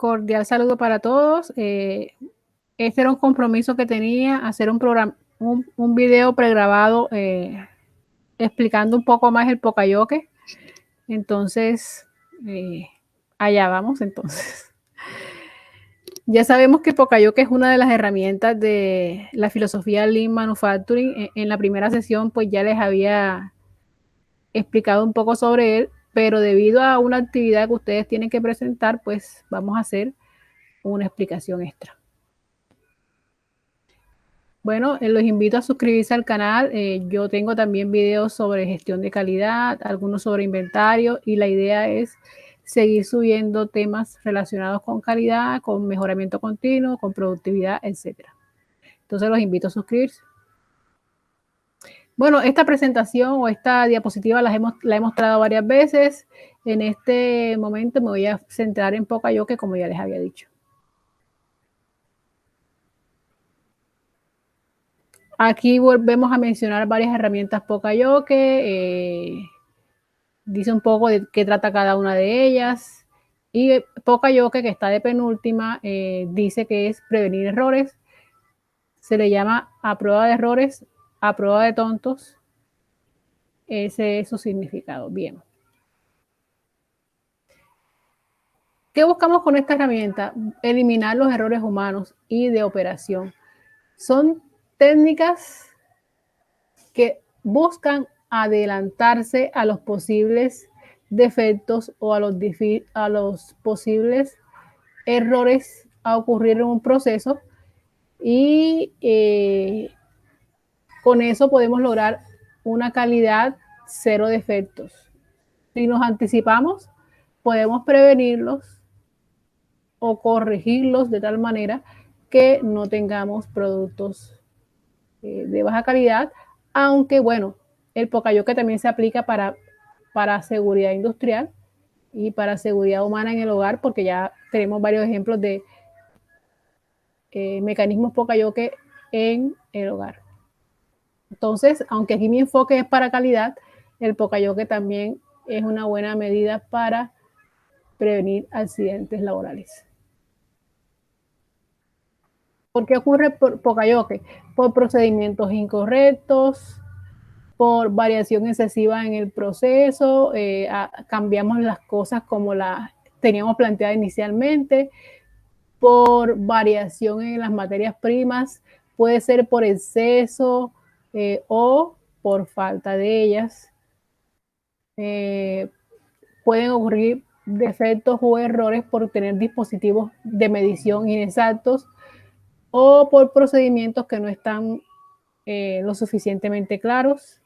cordial saludo para todos. Este era un compromiso que tenía, hacer un video pregrabado explicando un poco más el Pocayoke. Entonces, allá vamos entonces. Ya sabemos que Pocayoke es una de las herramientas de la filosofía Lean Manufacturing. En la primera sesión, pues ya les había explicado un poco sobre él, pero debido a una actividad que ustedes tienen que presentar, pues vamos a hacer una explicación extra. Bueno, los invito a suscribirse al canal. Yo tengo también videos sobre gestión de calidad, algunos sobre inventario, y la idea es seguir subiendo temas relacionados con calidad, con mejoramiento continuo, con productividad, etc. Entonces los invito a suscribirse. Bueno, esta presentación o esta diapositiva la he mostrado varias veces. En este momento me voy a centrar en Pocayoke, como ya les había dicho. Aquí volvemos a mencionar varias herramientas Pocayoke. Dice un poco de qué trata cada una de ellas. Y Pocayoke, que está de penúltima, dice que es prevenir errores. Se le llama a prueba de errores, a prueba de tontos. Ese es su significado. Bien. ¿Qué buscamos con esta herramienta? Eliminar los errores humanos y de operación. Son técnicas que buscan adelantarse a los posibles defectos o a los posibles errores a ocurrir en un proceso, y con eso podemos lograr una calidad cero defectos. Si nos anticipamos, podemos prevenirlos o corregirlos de tal manera que no tengamos productos de baja calidad, aunque bueno, el Pocayoke también se aplica para seguridad industrial y para seguridad humana en el hogar, porque ya tenemos varios ejemplos de mecanismos Pocayoke en el hogar. Entonces, aunque aquí mi enfoque es para calidad, el Pocayoke también es una buena medida para prevenir accidentes laborales. ¿Por qué ocurre Pocayoke? Por procedimientos incorrectos, por variación excesiva en el proceso, cambiamos las cosas como las teníamos planteadas inicialmente, por variación en las materias primas, puede ser por exceso o por falta de ellas. Pueden ocurrir defectos o errores por tener dispositivos de medición inexactos o por procedimientos que no están lo suficientemente claros.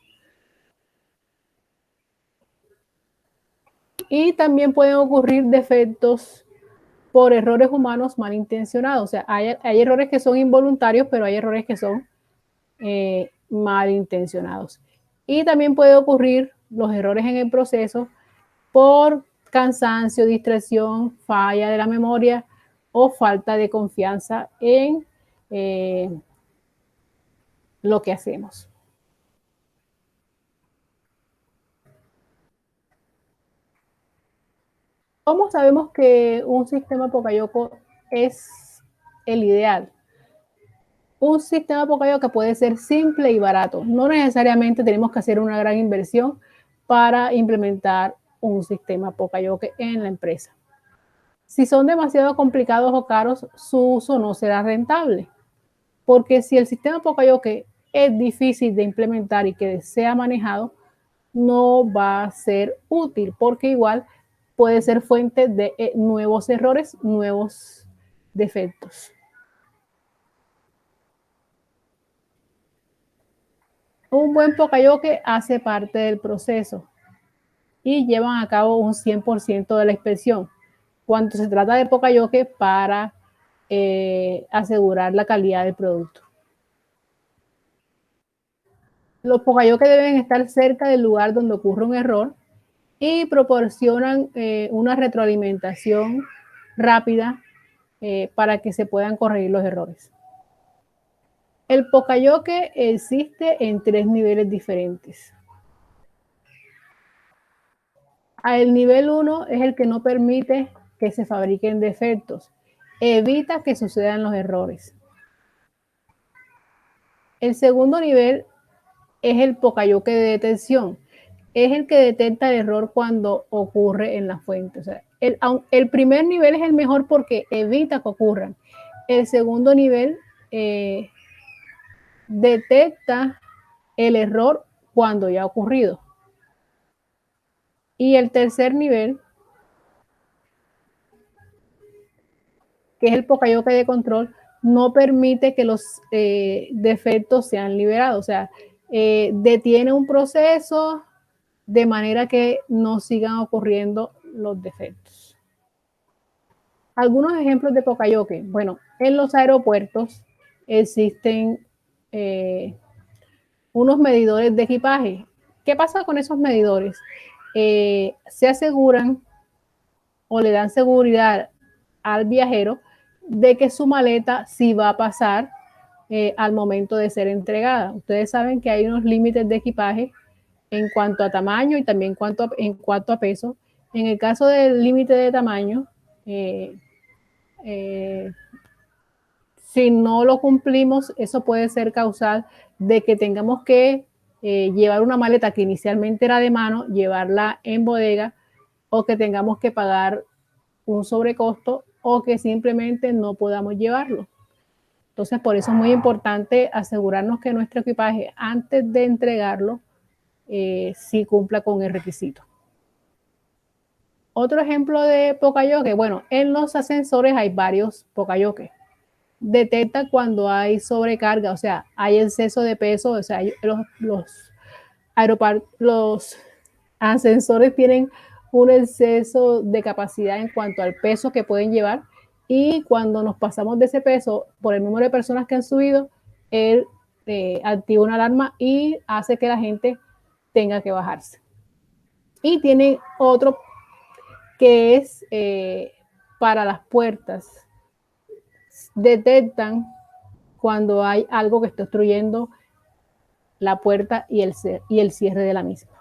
Y también pueden ocurrir defectos por errores humanos malintencionados. O sea, hay errores que son involuntarios, pero hay errores que son malintencionados. Y también puede ocurrir los errores en el proceso por cansancio, distracción, falla de la memoria o falta de confianza en lo que hacemos. ¿Cómo sabemos que un sistema Pocayoke es el ideal? Un sistema Pocayoke puede ser simple y barato. No necesariamente tenemos que hacer una gran inversión para implementar un sistema Pocayoke en la empresa. Si son demasiado complicados o caros, su uso no será rentable. Porque si el sistema Pocayoke es difícil de implementar y que sea manejado, no va a ser útil, porque igual puede ser fuente de nuevos errores, nuevos defectos. Un buen Pocayoke hace parte del proceso y llevan a cabo un 100% de la inspección cuando se trata de Pocayoke para asegurar la calidad del producto. Los Pocayoke deben estar cerca del lugar donde ocurre un error y proporcionan una retroalimentación rápida para que se puedan corregir los errores. El Pocayoke existe en 3 niveles diferentes. El nivel 1 es el que no permite que se fabriquen defectos. Evita que sucedan los errores. El segundo nivel es el Poka-Yoke de detención. Es el que detecta el error cuando ocurre en la fuente. O sea, el primer nivel es el mejor porque evita que ocurran. El segundo nivel detecta el error cuando ya ha ocurrido. Y el tercer nivel, que es el Poka-Yoke de control, no permite que los defectos sean liberados. O sea, detiene un proceso de manera que no sigan ocurriendo los defectos. Algunos ejemplos de Poka-Yoke. Bueno, en los aeropuertos existen unos medidores de equipaje. ¿Qué pasa con esos medidores? Se aseguran o le dan seguridad al viajero de que su maleta sí va a pasar al momento de ser entregada. Ustedes saben que hay unos límites de equipaje en cuanto a tamaño y también en cuanto a peso. En el caso del límite de tamaño, si no lo cumplimos, eso puede ser causal de que tengamos que llevar una maleta que inicialmente era de mano, llevarla en bodega, o que tengamos que pagar un sobrecosto o que simplemente no podamos llevarlo. Entonces, por eso es muy importante asegurarnos que nuestro equipaje, antes de entregarlo, sí cumpla con el requisito. Otro ejemplo de Poka-Yoke, bueno, en los ascensores hay varios Poka-Yoke. Detecta cuando hay sobrecarga, o sea, hay exceso de peso, o sea, los ascensores tienen un exceso de capacidad en cuanto al peso que pueden llevar, y cuando nos pasamos de ese peso por el número de personas que han subido, él activa una alarma y hace que la gente tenga que bajarse. Y tiene otro que es para las puertas. Detectan cuando hay algo que está obstruyendo la puerta y el cierre de la misma.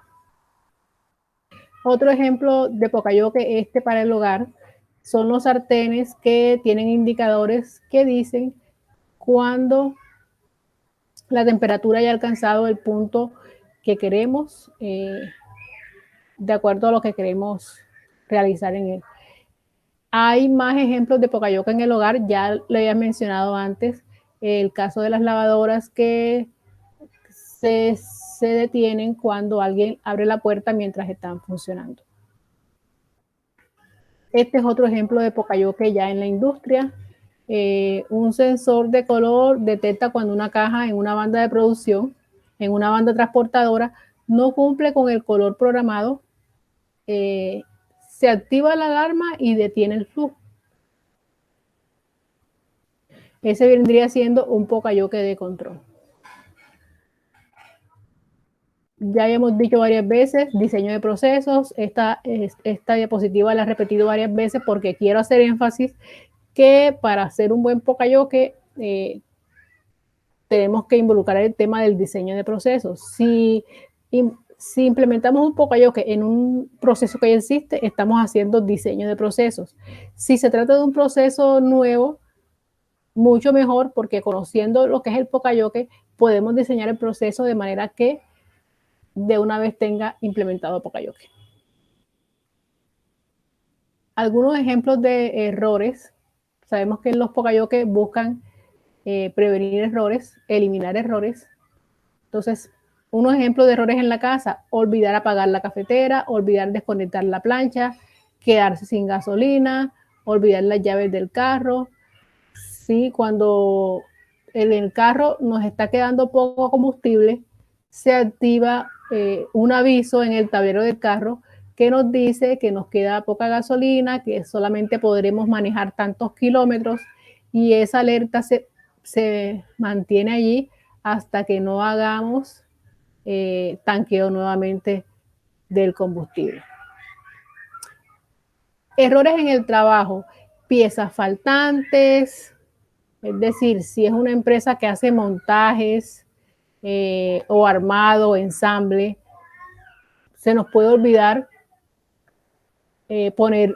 Otro ejemplo de Poka-Yoke para el hogar son los sartenes que tienen indicadores que dicen cuando la temperatura haya alcanzado el punto que queremos, de acuerdo a lo que queremos realizar en él. Hay más ejemplos de Poka-Yoke en el hogar, ya lo había mencionado antes, el caso de las lavadoras que se detienen cuando alguien abre la puerta mientras están funcionando. Este es otro ejemplo de Poka-Yoke ya en la industria. Un sensor de color detecta cuando una caja en una banda de producción, en una banda transportadora, no cumple con el color programado. Se activa la alarma y detiene el flujo. Ese vendría siendo un Poka-Yoke de control. Ya hemos dicho varias veces, diseño de procesos. Esta diapositiva la he repetido varias veces porque quiero hacer énfasis que para hacer un buen Poka-Yoke tenemos que involucrar el tema del diseño de procesos. Si implementamos un Poka-Yoke en un proceso que ya existe, estamos haciendo diseño de procesos. Si se trata de un proceso nuevo, mucho mejor, porque conociendo lo que es el Poka-Yoke, podemos diseñar el proceso de manera que de una vez tenga implementado Poka-Yoke. Algunos ejemplos de errores. Sabemos que los Poka-Yoke buscan prevenir errores, eliminar errores. Entonces, unos ejemplos de errores en la casa: olvidar apagar la cafetera, olvidar desconectar la plancha, quedarse sin gasolina, olvidar las llaves del carro. Sí, cuando en el carro nos está quedando poco combustible, se activa un aviso en el tablero del carro que nos dice que nos queda poca gasolina, que solamente podremos manejar tantos kilómetros, y esa alerta se mantiene allí hasta que no hagamos tanqueo nuevamente del combustible. Errores en el trabajo: piezas faltantes, es decir, si es una empresa que hace montajes o armado, ensamble, se nos puede olvidar poner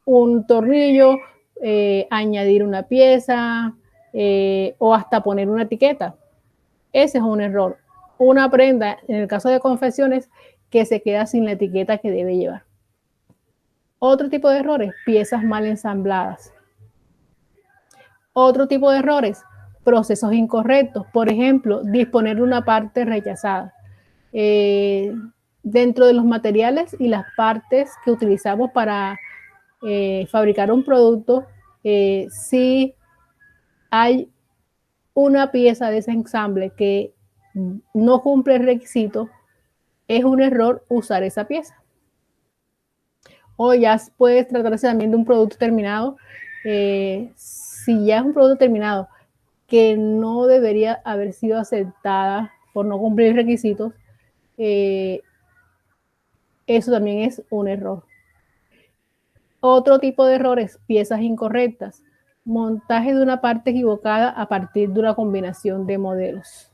un tornillo, añadir una pieza o hasta poner una etiqueta. Ese es un error. Una prenda, en el caso de confecciones, que se queda sin la etiqueta que debe llevar. Otro tipo de errores, piezas mal ensambladas. Otro tipo de errores, procesos incorrectos. Por ejemplo, disponer de una parte rechazada. Dentro de los materiales y las partes que utilizamos para fabricar un producto, si hay una pieza de ese ensamble que no cumple el requisito, es un error usar esa pieza. O ya puede tratarse también de un producto terminado. Si ya es un producto terminado que no debería haber sido aceptada por no cumplir requisitos, eso también es un error. Otro tipo de errores, piezas incorrectas, montaje de una parte equivocada a partir de una combinación de modelos.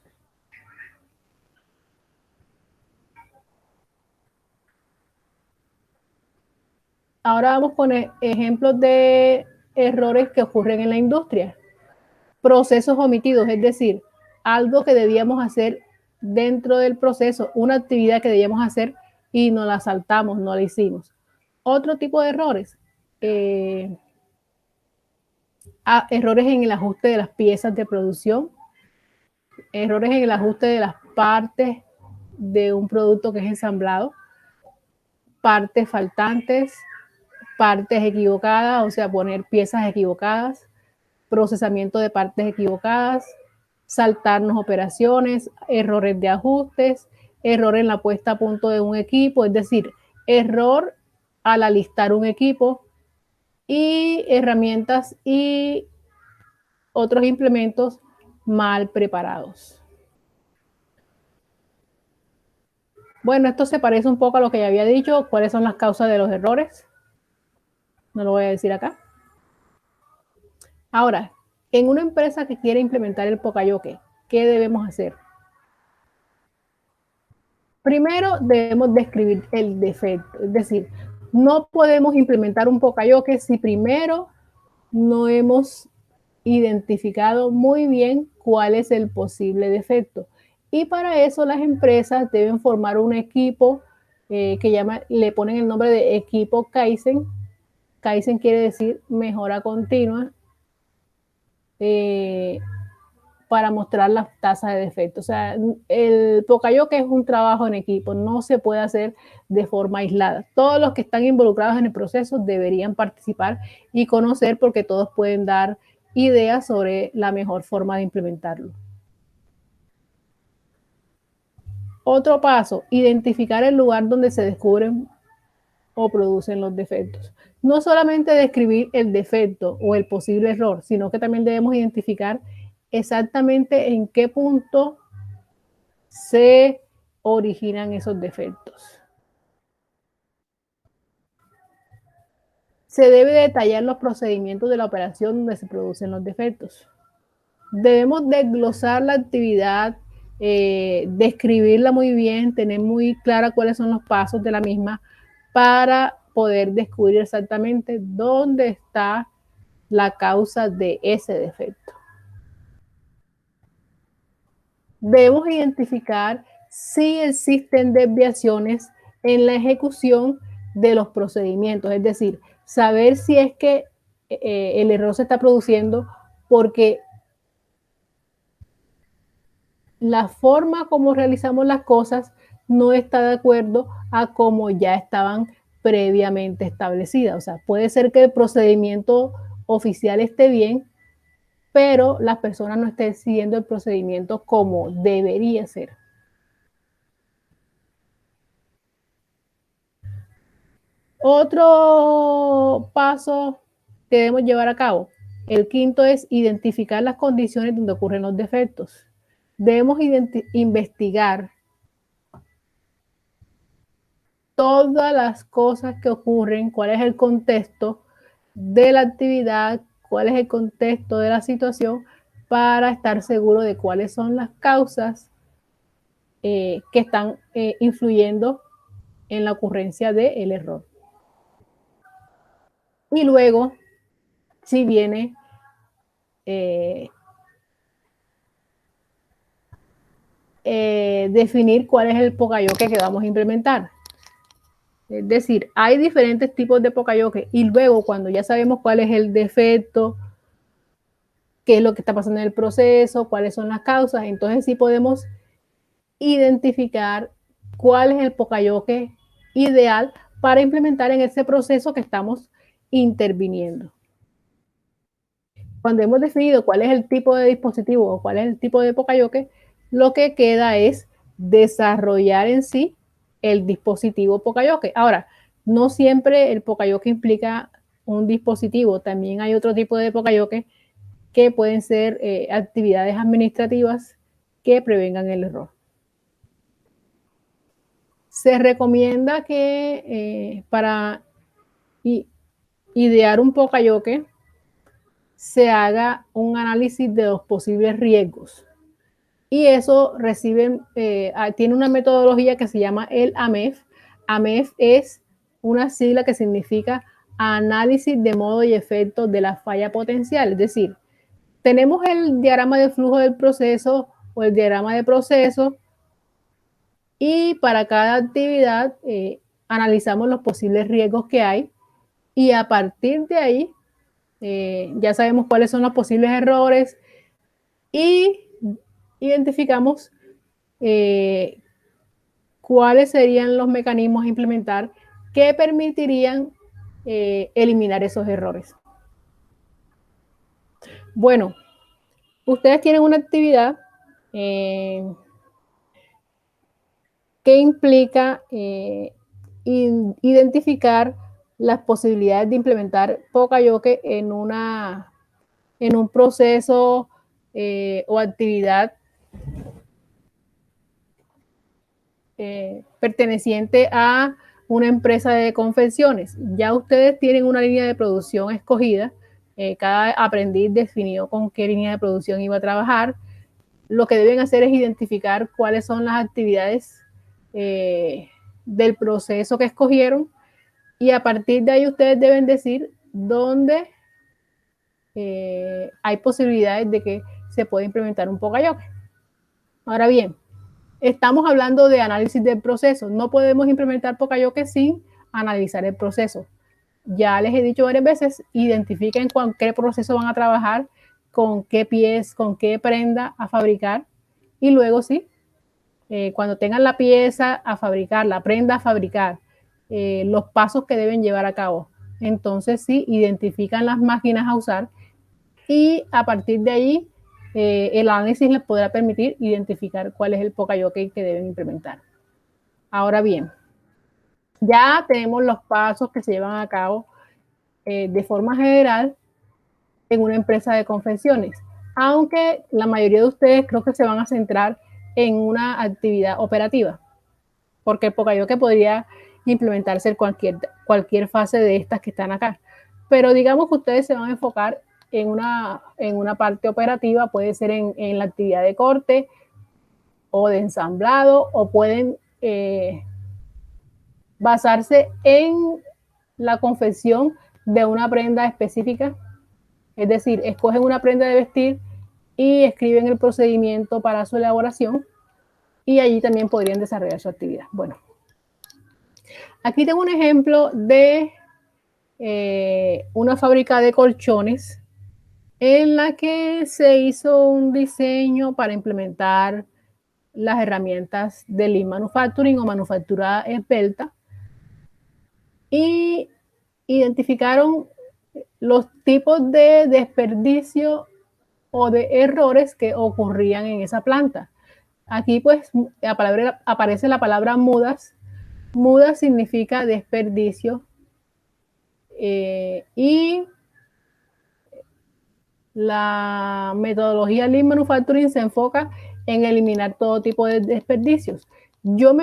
Ahora vamos con ejemplos de errores que ocurren en la industria. Procesos omitidos, es decir, algo que debíamos hacer dentro del proceso, una actividad que debíamos hacer y no la saltamos, no la hicimos. Otro tipo de errores, errores en el ajuste de las piezas de producción, errores en el ajuste de las partes de un producto que es ensamblado, partes faltantes, partes equivocadas, o sea, poner piezas equivocadas, procesamiento de partes equivocadas, saltarnos operaciones, errores de ajustes, error en la puesta a punto de un equipo, es decir, error al alistar un equipo y herramientas y otros implementos mal preparados. Bueno, esto se parece un poco a lo que ya había dicho. ¿Cuáles son las causas de los errores? No lo voy a decir acá. Ahora, en una empresa que quiere implementar el Pocayoke, ¿qué debemos hacer? Primero debemos describir el defecto, es decir, no podemos implementar un Pocayoke si primero no hemos identificado muy bien cuál es el posible defecto. Y para eso las empresas deben formar un equipo le ponen el nombre de equipo Kaizen. Kaizen quiere decir mejora continua. Para mostrar las tasas de defecto. O sea, el Pocayoke es un trabajo en equipo, no se puede hacer de forma aislada. Todos los que están involucrados en el proceso deberían participar y conocer porque todos pueden dar ideas sobre la mejor forma de implementarlo. Otro paso, identificar el lugar donde se descubren o producen los defectos. No solamente describir el defecto o el posible error, sino que también debemos identificar exactamente en qué punto se originan esos defectos. Se debe detallar los procedimientos de la operación donde se producen los defectos. Debemos desglosar la actividad, describirla muy bien, tener muy clara cuáles son los pasos de la misma para poder descubrir exactamente dónde está la causa de ese defecto. Debemos identificar si existen desviaciones en la ejecución de los procedimientos, es decir, saber si es que el error se está produciendo porque la forma como realizamos las cosas no está de acuerdo a como ya estaban previamente establecidas. O sea, puede ser que el procedimiento oficial esté bien, pero las personas no estén siguiendo el procedimiento como debería ser. Otro paso que debemos llevar a cabo, el quinto es identificar las condiciones donde ocurren los defectos. Debemos investigar todas las cosas que ocurren, cuál es el contexto de la actividad, cuál es el contexto de la situación para estar seguro de cuáles son las causas que están influyendo en la ocurrencia del error. Y luego, si viene definir cuál es el Poka-yoke que vamos a implementar. Es decir, hay diferentes tipos de Poka-yoke y luego cuando ya sabemos cuál es el defecto, qué es lo que está pasando en el proceso, cuáles son las causas, entonces sí podemos identificar cuál es el Poka-yoke ideal para implementar en ese proceso que estamos interviniendo. Cuando hemos definido cuál es el tipo de dispositivo o cuál es el tipo de Poka-yoke, lo que queda es desarrollar en sí el dispositivo Poka-yoke. Ahora, no siempre el Poka-yoke implica un dispositivo, también hay otro tipo de Poka-yoke que pueden ser actividades administrativas que prevengan el error. Se recomienda que para idear un Poka-yoke se haga un análisis de los posibles riesgos. Y eso tiene una metodología que se llama el AMEF. AMEF es una sigla que significa análisis de modo y efecto de la falla potencial. Es decir, tenemos el diagrama de flujo del proceso o el diagrama de proceso y para cada actividad analizamos los posibles riesgos que hay y a partir de ahí ya sabemos cuáles son los posibles errores y identificamos cuáles serían los mecanismos a implementar que permitirían eliminar esos errores. Bueno, ustedes tienen una actividad que implica identificar las posibilidades de implementar Poka-yoke en un proceso o actividad perteneciente a una empresa de confecciones. Ya ustedes tienen una línea de producción escogida, cada aprendiz definió con qué línea de producción iba a trabajar. Lo que deben hacer es identificar cuáles son las actividades del proceso que escogieron y a partir de ahí ustedes deben decir dónde hay posibilidades de que se pueda implementar un Poka-yoke. Ahora bien, estamos hablando de análisis del proceso. No podemos implementar Poka-yoke sin analizar el proceso. Ya les he dicho varias veces, identifiquen con qué proceso van a trabajar, con qué pies, con qué prenda a fabricar y luego sí, cuando tengan la pieza a fabricar, la prenda a fabricar, los pasos que deben llevar a cabo. Entonces sí, identifican las máquinas a usar y a partir de ahí el análisis les podrá permitir identificar cuál es el Poka-yoke que deben implementar. Ahora bien, ya tenemos los pasos que se llevan a cabo de forma general en una empresa de confecciones, aunque la mayoría de ustedes creo que se van a centrar en una actividad operativa, porque el Poka-yoke podría implementarse en cualquier fase de estas que están acá. Pero digamos que ustedes se van a enfocar en una parte operativa, puede ser en la actividad de corte o de ensamblado, o pueden basarse en la confección de una prenda específica. Es decir, escogen una prenda de vestir y escriben el procedimiento para su elaboración y allí también podrían desarrollar su actividad. Bueno, aquí tengo un ejemplo de una fábrica de colchones en la que se hizo un diseño para implementar las herramientas de Lean Manufacturing o manufactura esbelta y identificaron los tipos de desperdicio o de errores que ocurrían en esa planta. Aquí pues aparece la palabra mudas. Mudas significa desperdicio y la metodología Lean Manufacturing se enfoca en eliminar todo tipo de desperdicios. Yo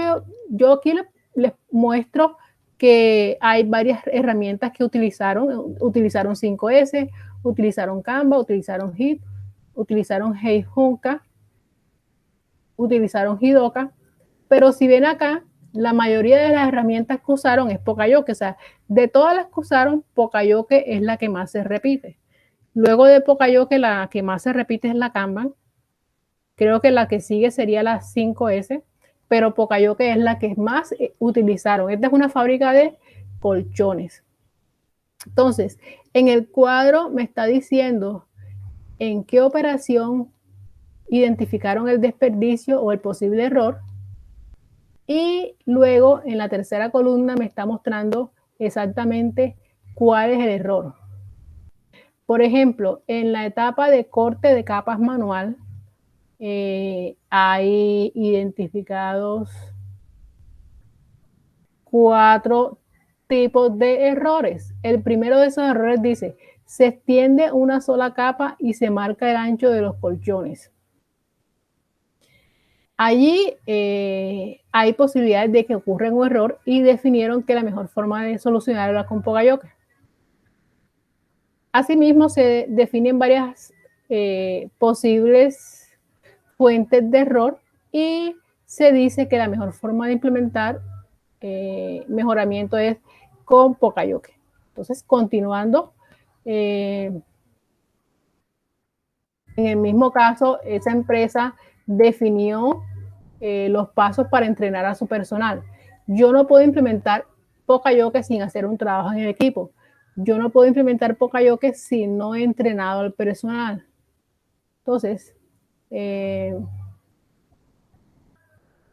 aquí les muestro que hay varias herramientas que utilizaron 5S, utilizaron Canva, utilizaron HIT, utilizaron Heijunka, utilizaron Hidoka, pero si ven acá, la mayoría de las herramientas que usaron es Pocayoke. O sea, de todas las que usaron, Pocayoke es la que más se repite. Luego de Pocayoke, la que más se repite es la Kanban. Creo que la que sigue sería la 5S, pero Pocayoke es la que más utilizaron. Esta es una fábrica de colchones. Entonces, en el cuadro me está diciendo en qué operación identificaron el desperdicio o el posible error. Y luego en la tercera columna me está mostrando exactamente cuál es el error. Por ejemplo, en la etapa de corte de capas manual, hay identificados 4 tipos de errores. El primero de esos errores dice, se extiende una sola capa y se marca el ancho de los colchones. Allí hay posibilidades de que ocurra un error y definieron que la mejor forma de solucionarlo era con Pocayoke. Asimismo, se definen varias posibles fuentes de error y se dice que la mejor forma de implementar mejoramiento es con Pocayoke. Entonces, continuando, en el mismo caso, esa empresa definió los pasos para entrenar a su personal. Yo no puedo implementar Pocayoke sin hacer un trabajo en el equipo. Yo no puedo implementar Pocayoke si no he entrenado al personal. Entonces,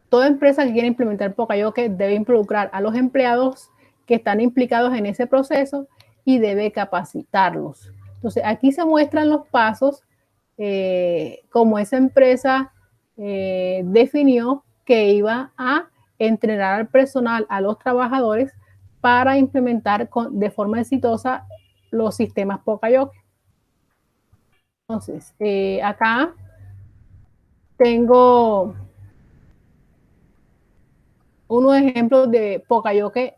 toda empresa que quiera implementar Pocayoke debe involucrar a los empleados que están implicados en ese proceso y debe capacitarlos. Entonces, aquí se muestran los pasos como esa empresa definió que iba a entrenar al personal, a los trabajadores, para implementar de forma exitosa los sistemas Pocayoke. Entonces, acá tengo unos ejemplos de Pocayoke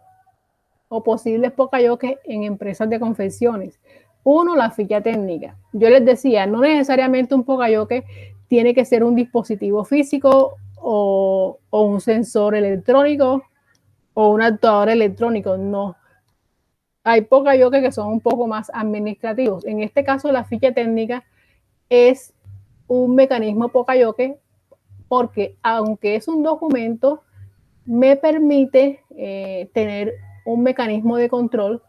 o posibles Pocayoke en empresas de confecciones. Uno, la ficha técnica. Yo les decía, no necesariamente un Pocayoke tiene que ser un dispositivo físico o un sensor electrónico o un actuador electrónico. No. Hay Pocayoke que son un poco más administrativos. En este caso, la ficha técnica es un mecanismo Pocayoke porque aunque es un documento, me permite tener un mecanismo de control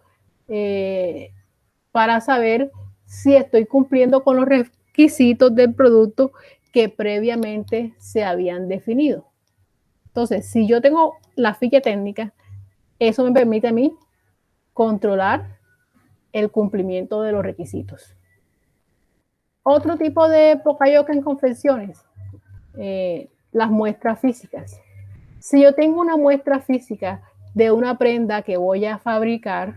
para saber si estoy cumpliendo con los requisitos del producto que previamente se habían definido. Entonces, si yo tengo la ficha técnica, eso me permite a mí controlar el cumplimiento de los requisitos. Otro tipo de Pocayoke en confecciones, las muestras físicas. Si yo tengo una muestra física de una prenda que voy a fabricar,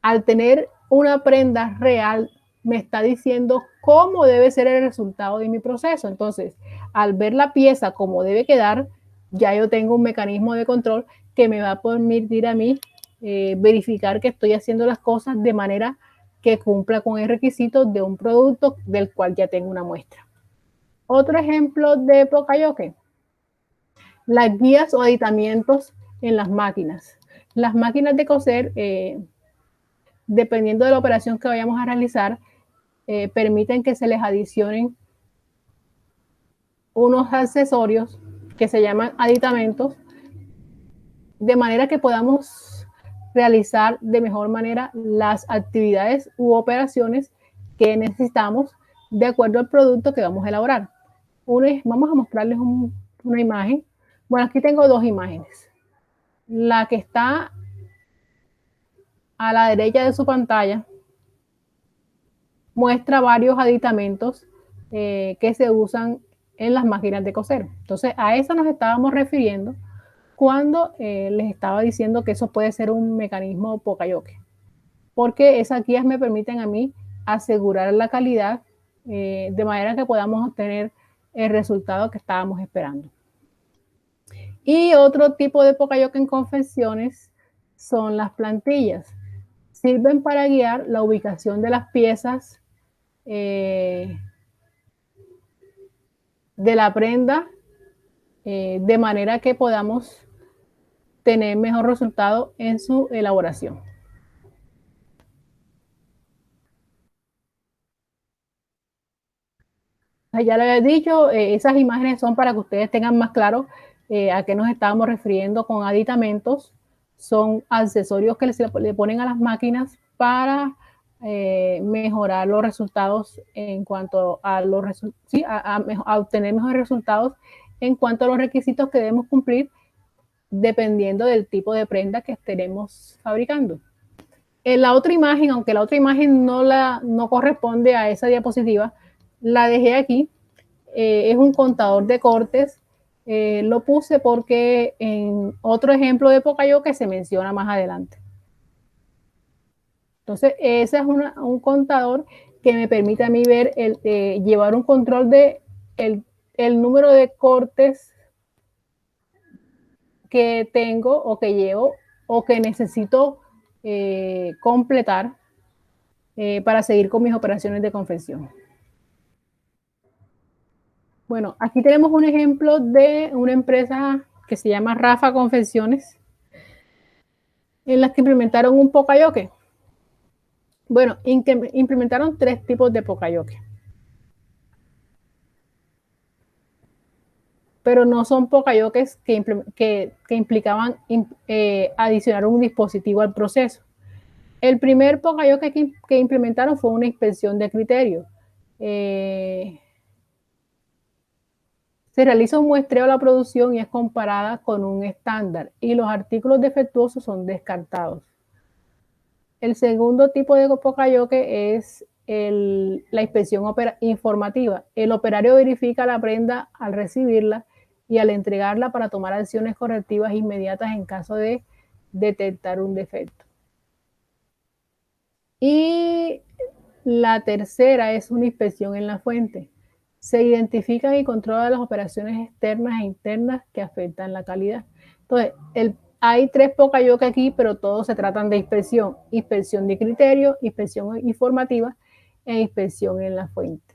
al tener una prenda real, me está diciendo cómo debe ser el resultado de mi proceso. Entonces, al ver la pieza como debe quedar, ya yo tengo un mecanismo de control que me va a permitir a mí verificar que estoy haciendo las cosas de manera que cumpla con el requisito de un producto del cual ya tengo una muestra. Otro ejemplo de Pocayoke, las guías o aditamientos en las máquinas. Las máquinas de coser, dependiendo de la operación que vayamos a realizar, permiten que se les adicionen unos accesorios que se llaman aditamentos, de manera que podamos realizar de mejor manera las actividades u operaciones que necesitamos de acuerdo al producto que vamos a elaborar. Vamos a mostrarles una imagen. Bueno, aquí tengo 2 imágenes. La que está a la derecha de su pantalla muestra varios aditamentos que se usan en las máquinas de coser. Entonces, a eso nos estábamos refiriendo cuando les estaba diciendo que eso puede ser un mecanismo Pocayoke, porque esas guías me permiten a mí asegurar la calidad de manera que podamos obtener el resultado que estábamos esperando. Y otro tipo de Pocayoke en confecciones son las plantillas. Sirven para guiar la ubicación de las piezas de la prenda de manera que podamos tener mejor resultado en su elaboración. Ya le había dicho, esas imágenes son para que ustedes tengan más claro a qué nos estábamos refiriendo con aditamentos. Son accesorios que le ponen a las máquinas para mejorar los resultados en cuanto a los sí, a obtener mejores resultados en cuanto a los requisitos que debemos cumplir dependiendo del tipo de prenda que estaremos fabricando. En la otra imagen, aunque la otra imagen no corresponde a esa diapositiva, la dejé aquí. Es un contador de cortes. Lo puse porque en otro ejemplo de Pocayoke se menciona más adelante. Entonces, ese es un contador que me permite a mí ver, llevar un control de el número de cortes que tengo o que llevo o que necesito completar para seguir con mis operaciones de confección. Bueno, aquí tenemos un ejemplo de una empresa que se llama Rafa Confecciones, en las que implementaron un Pocayoke. Bueno, implementaron 3 tipos de Pocayoke, pero no son Pocayokes que implicaban adicionar un dispositivo al proceso. El primer Pocayoke que implementaron fue una inspección de criterio. Se realiza un muestreo de la producción y es comparada con un estándar y los artículos defectuosos son descartados. El segundo tipo de Pocayoke es la inspección informativa. El operario verifica la prenda al recibirla y al entregarla para tomar acciones correctivas inmediatas en caso de detectar un defecto. Y la tercera es una inspección en la fuente. Se identifican y controlan las operaciones externas e internas que afectan la calidad. Entonces, hay 3 Pocayoke aquí, pero todos se tratan de inspección. Inspección de criterio, inspección informativa e inspección en la fuente.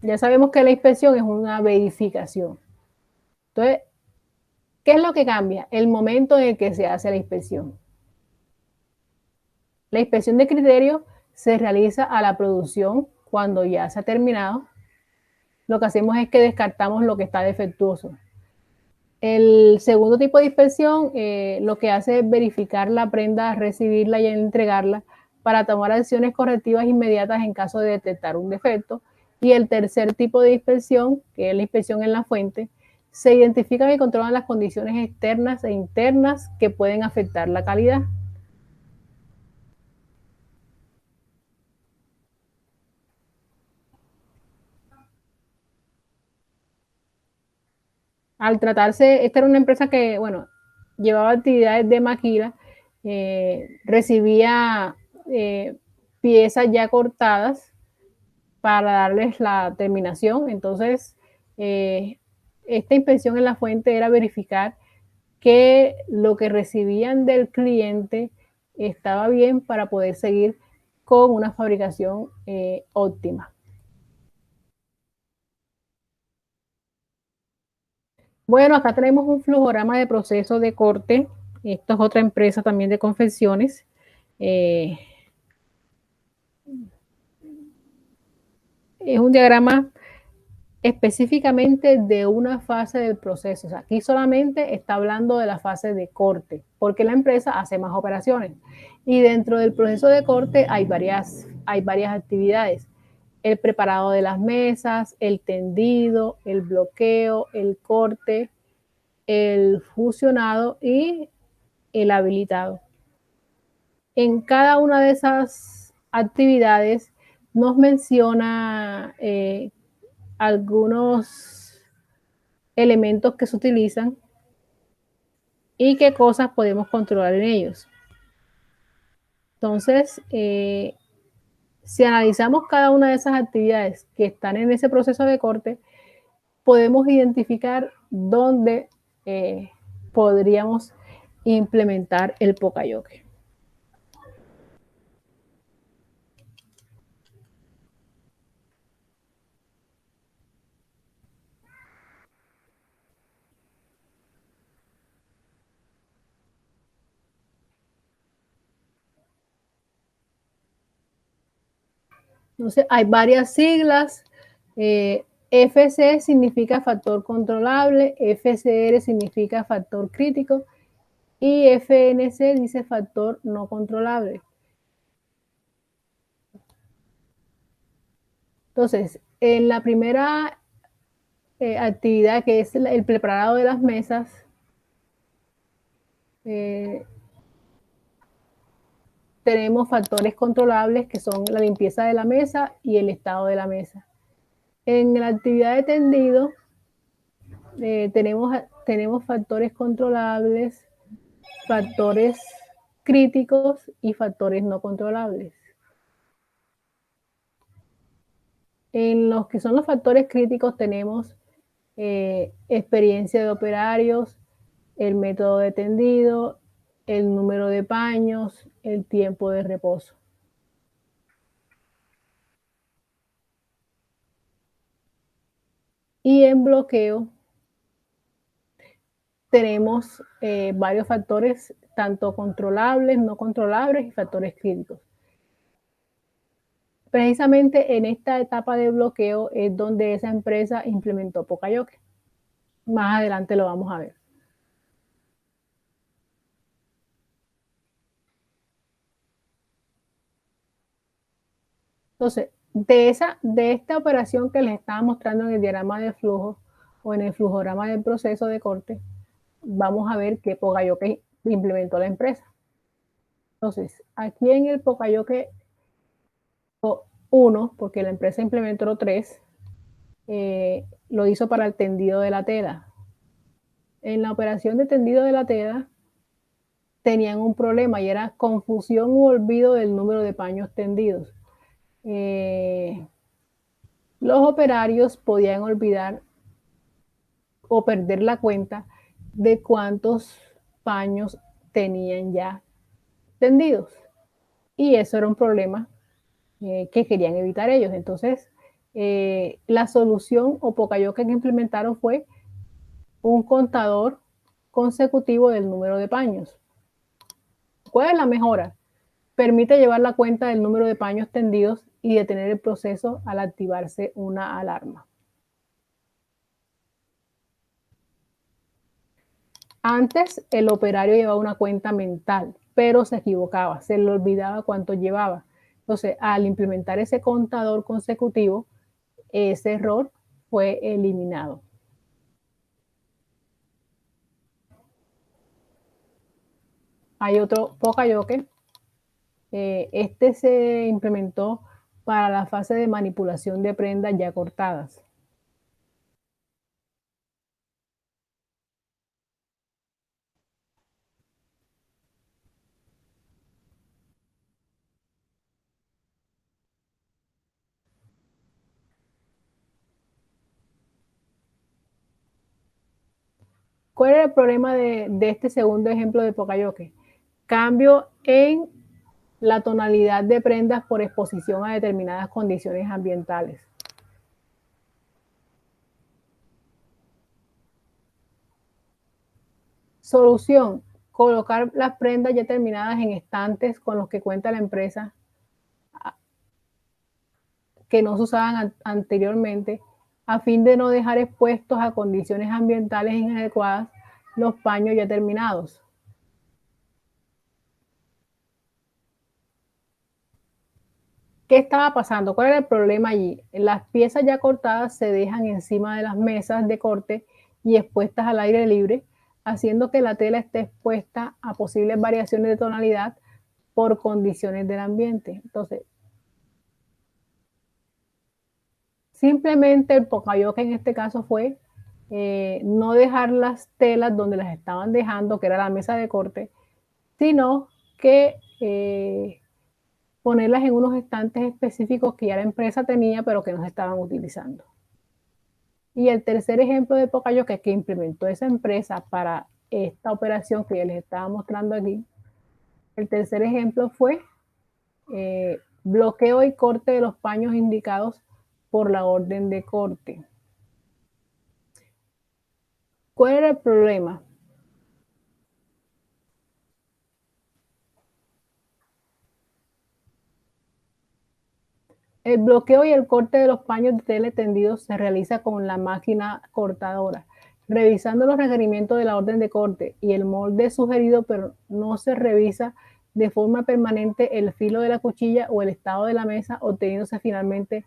Ya sabemos que la inspección es una verificación. Entonces, ¿qué es lo que cambia? El momento en el que se hace la inspección. La inspección de criterio se realiza a la producción cuando ya se ha terminado. Lo que hacemos es que descartamos lo que está defectuoso. El segundo tipo de inspección lo que hace es verificar la prenda, recibirla y entregarla para tomar acciones correctivas inmediatas en caso de detectar un defecto. Y el tercer tipo de inspección, que es la inspección en la fuente, se identifican y controlan las condiciones externas e internas que pueden afectar la calidad. Al tratarse, esta era una empresa que, bueno, llevaba actividades de maquila, recibía piezas ya cortadas para darles la terminación. Entonces, esta inspección en la fuente era verificar que lo que recibían del cliente estaba bien para poder seguir con una fabricación óptima. Bueno, acá tenemos un flujograma de proceso de corte. Esto es otra empresa también de confecciones. Eh, es un diagrama específicamente de una fase del proceso. O sea, aquí solamente está hablando de la fase de corte, porque la empresa hace más operaciones. Y dentro del proceso de corte hay varias actividades. El preparado de las mesas, el tendido, el bloqueo, el corte, el fusionado y el habilitado. En cada una de esas actividades nos menciona algunos elementos que se utilizan y qué cosas podemos controlar en ellos. Entonces, si analizamos cada una de esas actividades que están en ese proceso de corte, podemos identificar dónde podríamos implementar el Pocayoke. Entonces, hay varias siglas. FC significa factor controlable, FCR significa factor crítico y FNC dice factor no controlable. Entonces, en la primera actividad, que es el preparado de las mesas, tenemos factores controlables que son la limpieza de la mesa y el estado de la mesa. En la actividad de tendido tenemos factores controlables, factores críticos y factores no controlables. En los que son los factores críticos tenemos experiencia de operarios, el método de tendido, el número de paños, el tiempo de reposo. Y en bloqueo tenemos varios factores, tanto controlables, no controlables y factores críticos. Precisamente en esta etapa de bloqueo es donde esa empresa implementó Poca-Yoke. Más adelante lo vamos a ver. Entonces, de esta operación que les estaba mostrando en el diagrama de flujo o en el flujograma del proceso de corte, vamos a ver qué Poca-Yoke implementó la empresa. Entonces, aquí en el Poca-Yoke 1, porque la empresa implementó 3, lo hizo para el tendido de la tela. En la operación de tendido de la tela tenían un problema y era confusión u olvido del número de paños tendidos. Los operarios podían olvidar o perder la cuenta de cuántos paños tenían ya tendidos. Y eso era un problema que querían evitar ellos. Entonces, la solución o Poca-Yoke que implementaron fue un contador consecutivo del número de paños. ¿Cuál es la mejora? Permite llevar la cuenta del número de paños tendidos y detener el proceso al activarse una alarma. Antes el operario llevaba una cuenta mental, pero se equivocaba, se le olvidaba cuánto llevaba. Entonces, al implementar ese contador consecutivo, ese error fue eliminado. Hay otro Poca-Yoke. Este se implementó para la fase de manipulación de prendas ya cortadas. ¿Cuál era el problema de este segundo ejemplo de Poca-Yoke? Cambio en la tonalidad de prendas por exposición a determinadas condiciones ambientales. Solución: colocar las prendas ya terminadas en estantes con los que cuenta la empresa que no se usaban anteriormente, a fin de no dejar expuestos a condiciones ambientales inadecuadas los paños ya terminados. ¿Qué estaba pasando? ¿Cuál era el problema allí? Las piezas ya cortadas se dejan encima de las mesas de corte y expuestas al aire libre, haciendo que la tela esté expuesta a posibles variaciones de tonalidad por condiciones del ambiente. Entonces, simplemente el Poca-Yoke en este caso fue no dejar las telas donde las estaban dejando, que era la mesa de corte, sino que ponerlas en unos estantes específicos que ya la empresa tenía, pero que no se estaban utilizando. Y el tercer ejemplo de Poca-Yoke que implementó esa empresa para esta operación que ya les estaba mostrando aquí, el tercer ejemplo fue bloqueo y corte de los paños indicados por la orden de corte. ¿Cuál era el problema? El bloqueo y el corte de los paños de tela tendidos se realiza con la máquina cortadora, revisando los requerimientos de la orden de corte y el molde sugerido, pero no se revisa de forma permanente el filo de la cuchilla o el estado de la mesa, obteniéndose finalmente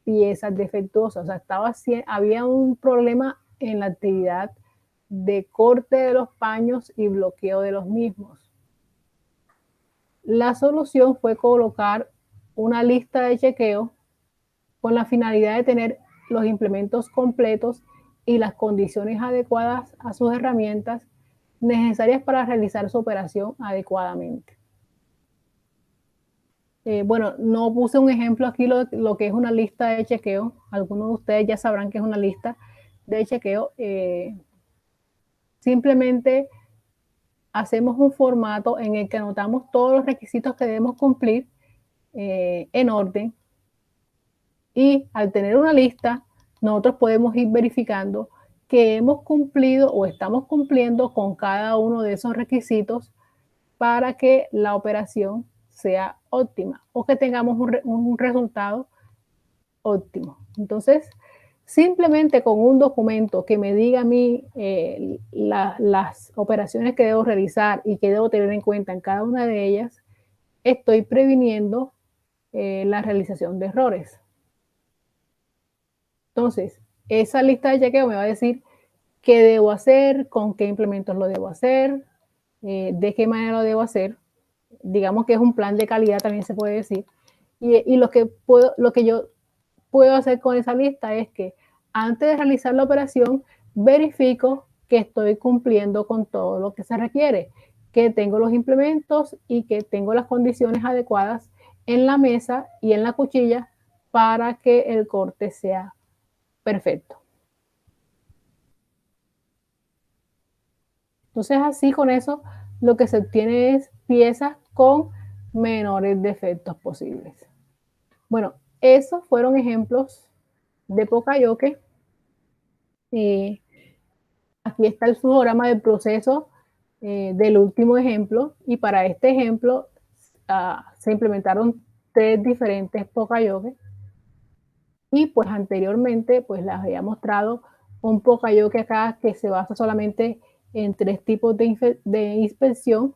piezas defectuosas. O sea, había un problema en la actividad de corte de los paños y bloqueo de los mismos. La solución fue colocar una lista de chequeo con la finalidad de tener los implementos completos y las condiciones adecuadas a sus herramientas necesarias para realizar su operación adecuadamente. Bueno, no puse un ejemplo aquí lo que es una lista de chequeo. Algunos de ustedes ya sabrán que es una lista de chequeo. Simplemente hacemos un formato en el que anotamos todos los requisitos que debemos cumplir en orden, y al tener una lista, nosotros podemos ir verificando que hemos cumplido o estamos cumpliendo con cada uno de esos requisitos para que la operación sea óptima o que tengamos un resultado óptimo. Entonces, simplemente con un documento que me diga a mí las operaciones que debo realizar y que debo tener en cuenta en cada una de ellas, estoy previniendo la realización de errores. Entonces, esa lista de chequeo me va a decir qué debo hacer, con qué implementos lo debo hacer, de qué manera lo debo hacer. Digamos que es un plan de calidad, también se puede decir. Y lo que yo puedo hacer con esa lista es que antes de realizar la operación, verifico que estoy cumpliendo con todo lo que se requiere, que tengo los implementos y que tengo las condiciones adecuadas en la mesa y en la cuchilla para que el corte sea perfecto. Entonces así con eso lo que se obtiene es piezas con menores defectos posibles. Bueno, esos fueron ejemplos de Poka-Yoke. Aquí está el fluorama del proceso del último ejemplo, y para este ejemplo se implementaron 3 diferentes Poka-Yoke, y pues anteriormente pues les había mostrado un Poka-Yoke acá que se basa solamente en 3 tipos de inspección,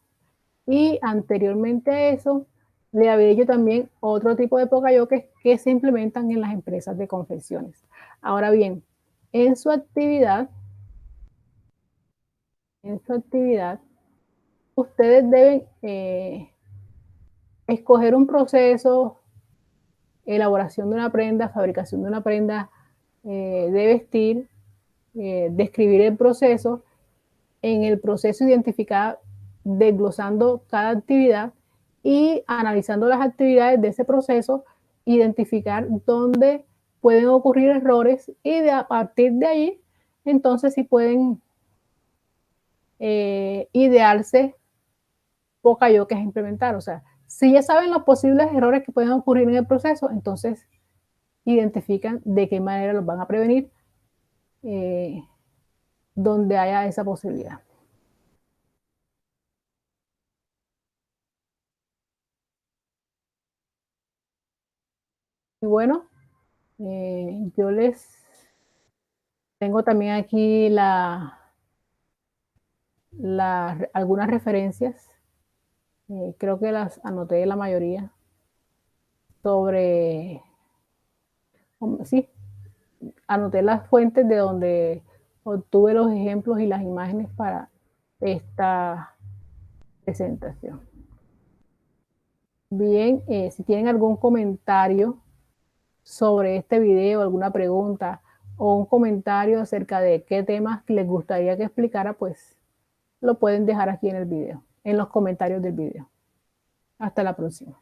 y anteriormente a eso le había hecho también otro tipo de Poka-Yoke que se implementan en las empresas de confecciones. Ahora bien, en su actividad, ustedes deben escoger un proceso, elaboración de una prenda, fabricación de una prenda de vestir, describir el proceso, en el proceso identificar, desglosando cada actividad y analizando las actividades de ese proceso, identificar dónde pueden ocurrir errores, y a partir de ahí, entonces sí pueden idearse Poka-Yoke a implementar. O sea, si ya saben los posibles errores que pueden ocurrir en el proceso, entonces identifican de qué manera los van a prevenir donde haya esa posibilidad. Y bueno, yo les tengo también aquí algunas referencias, creo que las anoté la mayoría, sobre, sí, anoté las fuentes de donde obtuve los ejemplos y las imágenes para esta presentación. Bien, si tienen algún comentario sobre este video, alguna pregunta o un comentario acerca de qué temas les gustaría que explicara, pues lo pueden dejar aquí en el video, en los comentarios del video. Hasta la próxima.